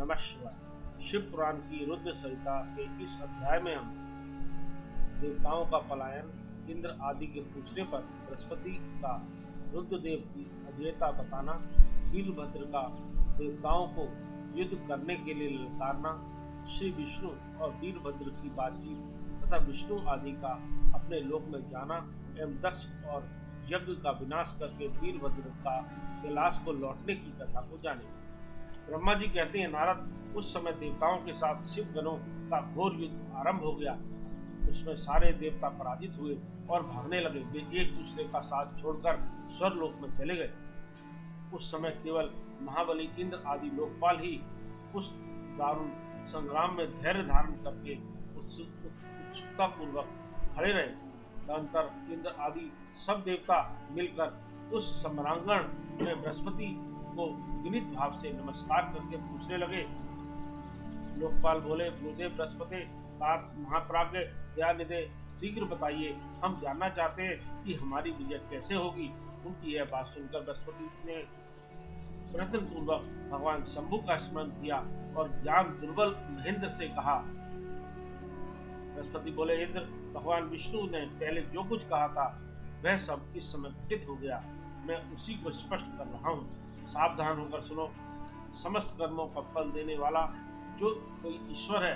नमः शिवाय। शिव पुराण की रुद्र संहिता के इस अध्याय में हम देवताओं का पलायन, इंद्र आदि के पूछने पर बृहस्पति का रुद्रदेव की अजेयता बताना, वीरभद्र का देवताओं को युद्ध करने के लिए ललकारना, श्री विष्णु और वीरभद्र की बातचीत तथा विष्णु आदि का अपने लोक में जाना एवं दक्ष और यज्ञ का विनाश करके वीरभद्र का कैलाश को लौटने की कथा को जाने। ब्रह्मा जी कहते हैं, नारद, उस समय देवताओं के साथ शिव गणों का घोर युद्ध आरंभ हो गया। उसमें सारे देवता पराजित हुए और भागने लगे। वे एक दूसरे का साथ छोड़कर स्वर्गलोक में चले गए। उस समय केवल महाबली इंद्र आदि लोकपाल ही उस दारुण संग्राम में धैर्य धारण करके उत्सुकता पूर्वक खड़े रहे। तदनंतर इंद्र आदि सब देवता मिलकर उस सम्रांगण में बृहस्पति को विनीत भाव से नमस्कार करके पूछने लगे। लोकपाल बोले, गुरुदेव बृहस्पति, तात महाप्राज्ञ दयानिधे, शीघ्र बताइए, हम जानना चाहते हैं कि हमारी विजय कैसे होगी। उनकी यह बात सुनकर बृहस्पति ने प्रयत्न पूर्वक भगवान शंभु का स्मरण किया और ज्ञान दुर्बल महेंद्र से कहा। बृहस्पति बोले, इंद्र, भगवान विष्णु ने पहले जो कुछ कहा था वह सब इस समय घटित हो गया। मैं उसी को स्पष्ट कर रहा हूँ। सावधान होकर सुनो। समस्त कर्मों का फल देने वाला जो कोई ईश्वर है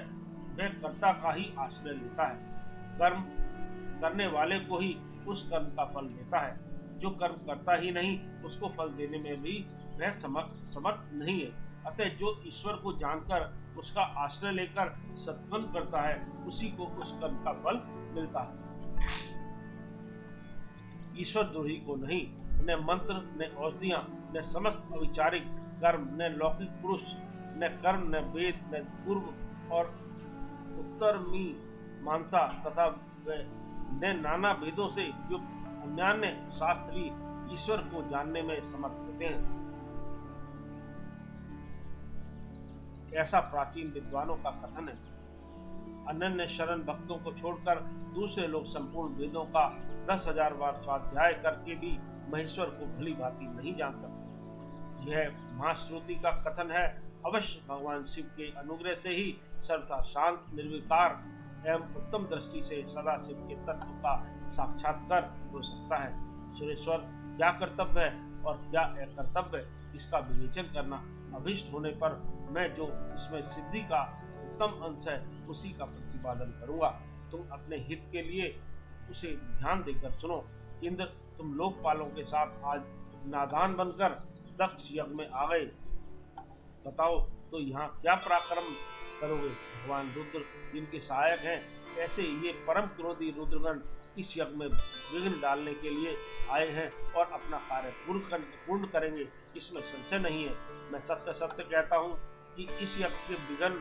वह कर्ता का ही आश्रय लेता है। कर्म करने वाले को ही उस कर्म का फल देता है। जो कर्म करता ही नहीं उसको फल देने में भी वह समर्थ नहीं है। अतः जो ईश्वर को जानकर उसका आश्रय लेकर सत्कर्म करता है उसी को उस कर्म का फल मिलता है। ईश्वर द्रोही को नहीं। न मंत्र, न औषधियां, न समस्त अविचारिक कर्म, न लौकिक पुरुष, न कर्म, न वेद, न पूर्व और उत्तर मीमांसा तथा न नाना भेदों से युक्त अन्यान्य शास्त्री ईश्वर को जानने में समर्थ होते हैं। ऐसा प्राचीन विद्वानों का कथन है। अनन्य शरण भक्तों को छोड़कर दूसरे लोग संपूर्ण वेदों का 10,000 बार स्वाध्याय करके भी महेश्वर को भली भांति नहीं जान सकते। यह महाश्रुति का कथन है। अवश्य भगवान शिव के अनुग्रह से ही सर्वथा शांत, निर्विकार एवं उत्तम दृष्टि से सदा शिव के तत्व का साक्षात्कार हो सकता है। सुरेश्वर, क्या कर्तव्य है और क्या अकर्तव्य है, इसका विवेचन करना अभिष्ट होने पर मैं जो इसमें सिद्धि का उत्तम अंश है उसी का प्रतिपादन करूंगा। तुम अपने हित के लिए उसे ध्यान देकर सुनो। इंद्र, तुम लोकपालों के साथ आज नादान बनकर दक्ष यज्ञ में आ गए। बताओ तो यहाँ क्या पराक्रम करोगे। भगवान रुद्र जिनके सहायक हैं, ऐसे ये परम क्रोधी रुद्रगण इस यज्ञ में विघ्न डालने के लिए आए हैं और अपना कार्य पूर्ण करेंगे, इसमें संशय नहीं है। मैं सत्य सत्य कहता हूँ कि इस यज्ञ के विघ्न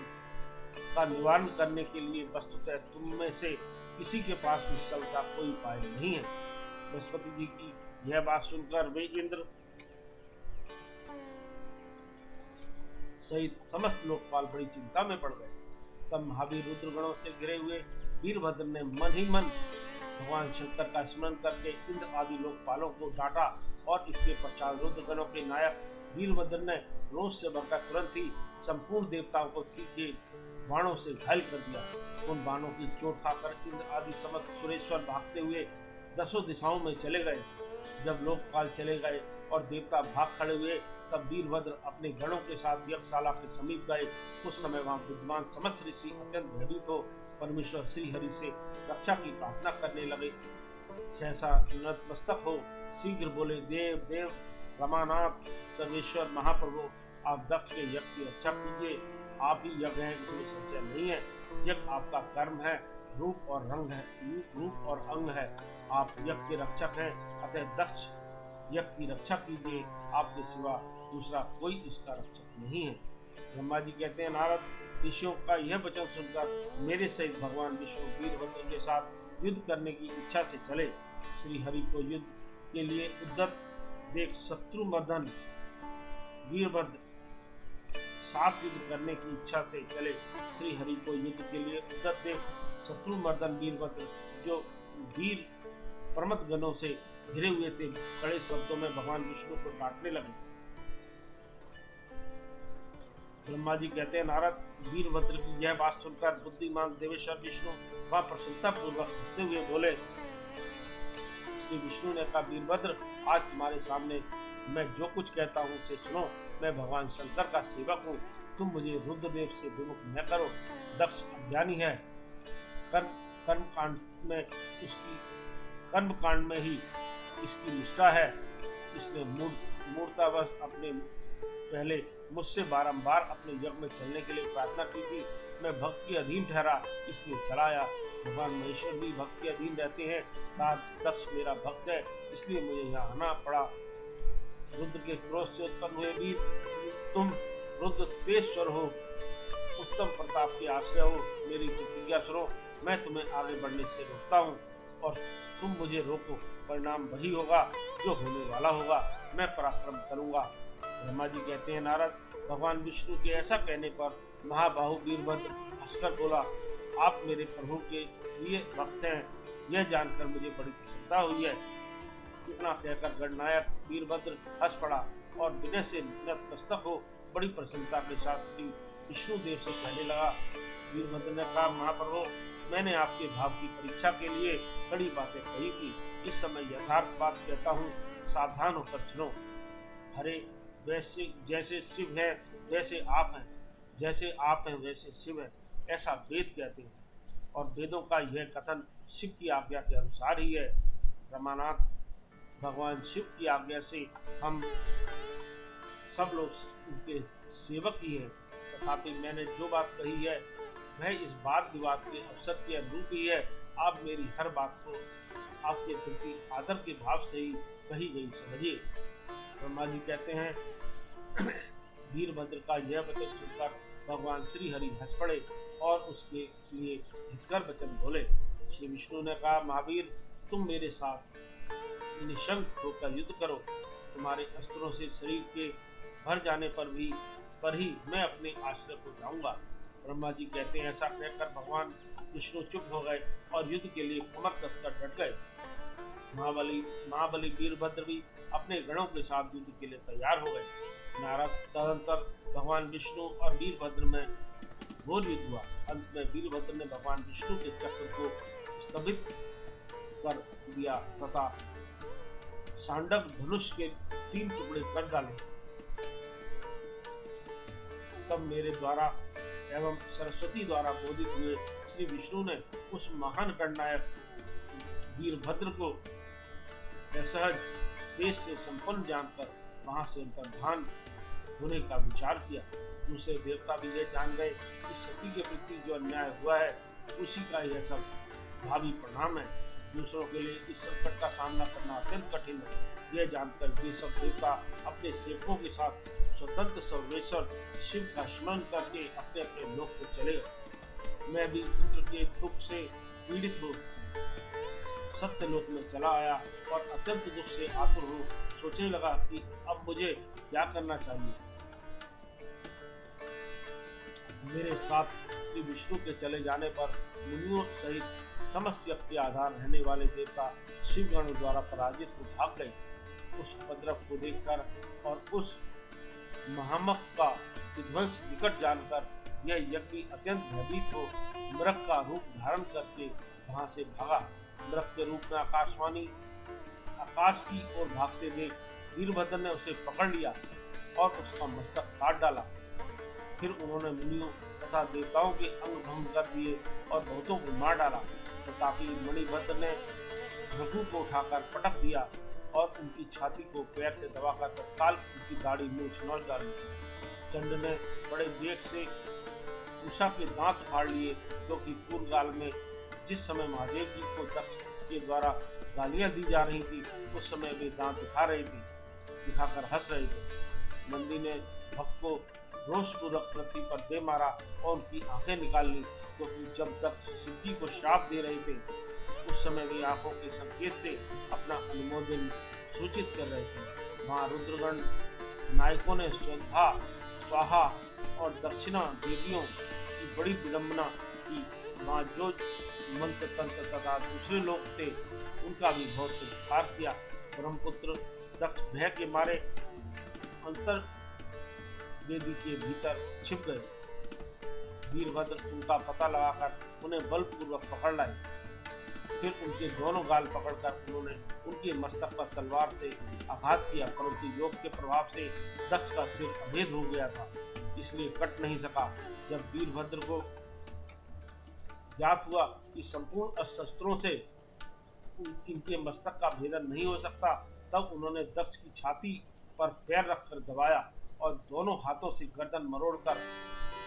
का निवारण करने के लिए वस्तुतः तुम में से किसी के पास निश्चल का कोई उपाय नहीं है। बृहस्पति जी की यह बात सुनकर वे इंद्र सहित समस्त लोकपाल बड़ी चिंता में पड़ गए। तब महावीर रुद्रगणों से घिरे हुए वीरभद्र ने मन ही मन भगवान शंकर का स्मरण करके इंद्र आदि लोकपालों को डांटा और इसके पश्चात रुद्रगणों के नायक वीरभद्र ने रोष से भरकर तुरंत ही संपूर्ण देवताओं को तीखे बाणों से घायल कर दिया। उन बाणों की चोट खाकर इंद्र आदि समस्त सुरेश्वर भागते हुए 10 दिशाओं में चले गए। जब लोकपाल चले गए और देवता भाग खड़े हुए तब वीरभद्र अपने गणों के साथ यज्ञशाला के समीप गए। उस समय वहां विद्वान समस्त ऋषि अत्यंत भयभीत हो परमेश्वर श्री हरि से रक्षा की प्रार्थना करने लगे। सहसा नतमस्तक हो शीघ्र बोले, देव देव रमानाथ सर्वेश्वर महाप्रभु, आप दक्ष के यज्ञ की रक्षा कीजिए। आप ही यज्ञ हैं, इसमें संशय नहीं है। यज्ञ आपका कर्म है, रूप और रंग है, रूप और अंग है। आप यज्ञ के रक्षक हैं, अतः दक्ष यज्ञ की रक्षा कीजिए। आपके सिवा दूसरा कोई इसका रक्षक नहीं है। ब्रह्मा जी कहते हैं, नारद, ऋषियों का यह वचन सुनकर मेरे सहित भगवान विष्णु वीरभद्र के साथ युद्ध करने की इच्छा से चले। श्री हरि को युद्ध के लिए उद्यत देख शत्रुमर्दन वीरभद्र साथ युद्ध करने की इच्छा से चले। श्री हरि को युद्ध के लिए उद्यत देख शत्रुमर्दन वीरभद्र जो वीर प्रमथ गणों से घिरे हुए थे, कड़े शब्दों में भगवान विष्णु को काटने लगे। ब्रह्मा जी कहते हैं, नारद, वीरभद्र की यह बात सुनकर बुद्धिमान देवेश्वर विष्णु वह प्रसन्नता पूर्वक हंसते हुए बोले। श्री विष्णु ने कहा, वीरभद्र, आज तुम्हारे सामने मैं जो कुछ कहता हूँ उसे सुनो। मैं भगवान शंकर का सेवक हूँ, तुम मुझे रुद्रदेव से विमुख न करो। दक्ष अज्ञानी है, कर्म कांड में ही इसकी निष्ठा है। इसने मूर्तावश अपने पहले मुझसे बारंबार अपने यज्ञ में चलने के लिए प्रार्थना की थी। मैं भक्त के अधीन ठहरा, इसलिए चला आया। भगवान महेश्वर भी भक्त के अधीन रहते हैं। दक्ष मेरा भक्त है, इसलिए मुझे यहाँ आना पड़ा। रुद्र के क्रोध से उत्पन्न हुए वीर, तुम रुद्र तेजस्वर हो, उत्तम प्रताप के आश्रय हो। मेरी प्रतिज्ञा सुनो, मैं तुम्हें आगे बढ़ने से रोकता हूँ और तुम मुझे रोको। परिणाम वही होगा जो होने वाला होगा, मैं पराक्रम करूँगा। ब्रह्मा जी कहते हैं, नारद, भगवान विष्णु के ऐसा कहने पर महाबाहु वीरभद्र हंसकर बोला, आप मेरे प्रभु के लिए भक्त हैं, यह जानकर मुझे बड़ी प्रसन्नता हुई है। इतना कहकर गणनायक वीरभद्र हंस पड़ा और विनय से नतमस्तक हो बड़ी प्रसन्नता के साथ श्री विष्णु देव से कहने लगा। वीरभद्र ने कहा, महाप्रभु, मैंने आपके भाव की परीक्षा के लिए कड़ी बातें कही थी। इस समय यथार्थ बात कहता हूँ, सावधान होकर सुनो। हरे, वैसे जैसे शिव है वैसे आप हैं, जैसे आप हैं वैसे शिव है, ऐसा वेद कहते हैं। और वेदों का यह कथन शिव की आज्ञा के अनुसार ही है। रमानाथ, भगवान शिव की आज्ञा से हम सब लोग उनके सेवक ही हैं। तथापि मैंने जो बात कही है वह इस वाद विवाद के अवसर के अनुरूप ही है। आप मेरी हर बात को आपके प्रति आदर के भाव से ही कही गई समझिए। ब्रह्मा जी कहते हैं, वीरभद्र का यह वचन सुनकर भगवान श्री हरि हंस पड़े और उसके लिए हितकर वचन बोले। श्री विष्णु ने कहा, महावीर, तुम मेरे साथ निशंक होकर युद्ध करो। तुम्हारे अस्त्रों से शरीर के भर जाने पर ही मैं अपने आश्रय को जाऊंगा। ब्रह्मा जी कहते हैं, ऐसा कहकर भगवान विष्णु चुप हो गए और युद्ध के लिए कमर कसकर डट गए। महाबली वीरभद्र भी अपने गणों के साथ युद्ध के लिए तैयार हो गए। नारद, तदंतर भगवान विष्णु और वीरभद्र में घोर युद्ध हुआ। अंत में वीरभद्र ने भगवान विष्णु के चक्र को स्तंभित कर दिया तथा सांडव धनुष के 3 टुकड़े कर डाले। तब मेरे द्वारा एवं सरस्वती द्वारा बोधित हुए श्री विष्णु ने उस महान गणनायक वीरभद्र को सहज तेज से संपन्न जानकर वहां से अंतर्धान होने का विचार किया। दूसरे देवता भी यह जान गए कि सती के प्रति जो अन्याय हुआ है उसी का यह सब भावी परिणाम है। दूसरों के लिए इस संकट का सामना करना अत्यंत कठिन है। यह जानकर ये सब देवता अपने सेवकों के साथ स्वतंत्र सर्वेश्वर शिव का स्मरण करके अपने अपने लोक को चले गए। मैं भी पुत्र के दुख से पीड़ित हो सत्य लोक में चला आया और अत्यंत दुख से आतुर हो सोचने लगा कि अब मुझे क्या करना चाहिए। मेरे साथ श्री विष्णु के चले जाने पर मुनियों सहित समस्त शक्ति आधार रहने वाले देवता शिवगण द्वारा पराजित हो भाग गए। उस उपद्रव को देखकर और उस महामक का विध्वंस निकट जानकर यह यज्ञ अत्यंत भयभीत हो मृग का रूप धारण करके वहां से भागा। मृग के रूप में आकाश की ओर भागते देख वीरभद्र ने उसे पकड़ लिया और उसका मस्तक काट डाला। फिर उन्होंने मुनियों तथा देवताओं के अंग भंग कर दिए और बहुतों को मार डाला। तथापि मणिभद्र ने रघु को उठाकर पटक दिया और उनकी छाती को पैर से दबाकर तत्काल उनकी दाढ़ी मूंछ नोच डाली। चंड ने बड़े वेग से उषा के दांत फाड़ लिए, क्योंकि पूर्व काल में जिस समय महादेव जी को दक्ष के द्वारा गालियां दी जा रही थी उस समय वे दांत दिखाकर हंस रहे थे। नंदी ने भक्त को रोषपूर्वक पृथ्वी पर दे मारा और उनकी आंखें निकाल ली, क्योंकि जब दक्ष शिव जी को श्राप दे रहे थे उस समय वे आंखों के संकेत से अपना अनुमोदन सूचित कर रहे थे। वहाँ रुद्रगण नायकों ने स्वधा, स्वाहा और दक्षिणा देवियों की बड़ी विडंबना की। वहाँ जो मंत्र तंत्र तथा दूसरे लोग थे उनका भी बहुत तिरस्कार किया। ब्रह्मपुत्र दक्ष भय के मारे अंतर वेदी के भीतर छिप गए। वीरभद्र उनका पता लगाकर उन्हें बलपूर्वक पकड़ लाए। फिर उनके दोनों गाल पकड़कर उन्होंने उनके मस्तक पर तलवार से आघात किया, परंतु योग के प्रभाव से दक्ष का सिर अभेद हो गया था, इसलिए कट नहीं सका। जब वीरभद्र को ज्ञात हुआ कि संपूर्ण अस्त्रों से इनके मस्तक का भेदन नहीं हो सकता, तब उन्होंने दक्ष की छाती पर पैर रखकर दबाया और दोनों हाथों से गर्दन मरोड़कर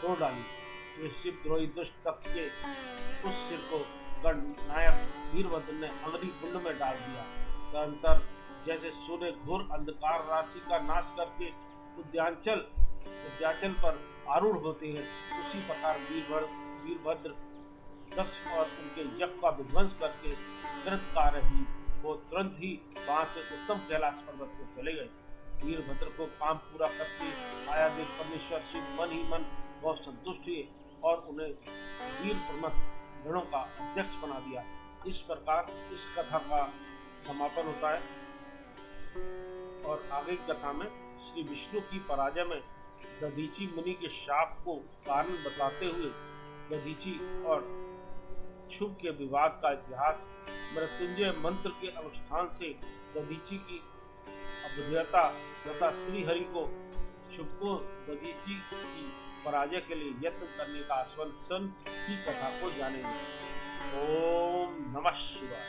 तोड़ डाली। फिर शिवद्रोही दुष्ट दक्ष के उस सिर को गणनायक वीरभद्र ने अंगुली कुंड में डाल दिया। तदंतर जैसे सूर्य घोर अंधकार राशि का नाश करके उद्याचल पर आरूढ़ होते हैं, उसी प्रकार वीरभद्र दक्ष और उनके यज्ञ का विध्वंस करके वो तुरंत ही वहां से उत्तम कैलाश पर्वत को चले गए। वीरभद्र को काम पूरा करके आयादेव परमेश्वर शिव मन ही मन बहुत संतुष्ट हुए और उन्हें वीर प्रमुख गणों का अध्यक्ष बना दिया। इस प्रकार इस कथा का समापन होता है और आगे की कथा में श्री विष्णु की पराजय में दधीची मुनि के शाप को कारण बताते हुए दधीची और क्षुभ के विवाद का इतिहास, मृत्युंजय मंत्र के अनुष्ठान से दधीची की अभ्युदयता तथा श्री हरि को क्षुभ को दधीची की पराजय के लिए यत्न करने का आश्वासन की कथा को जानेंगे। ओम नमः शिवाय।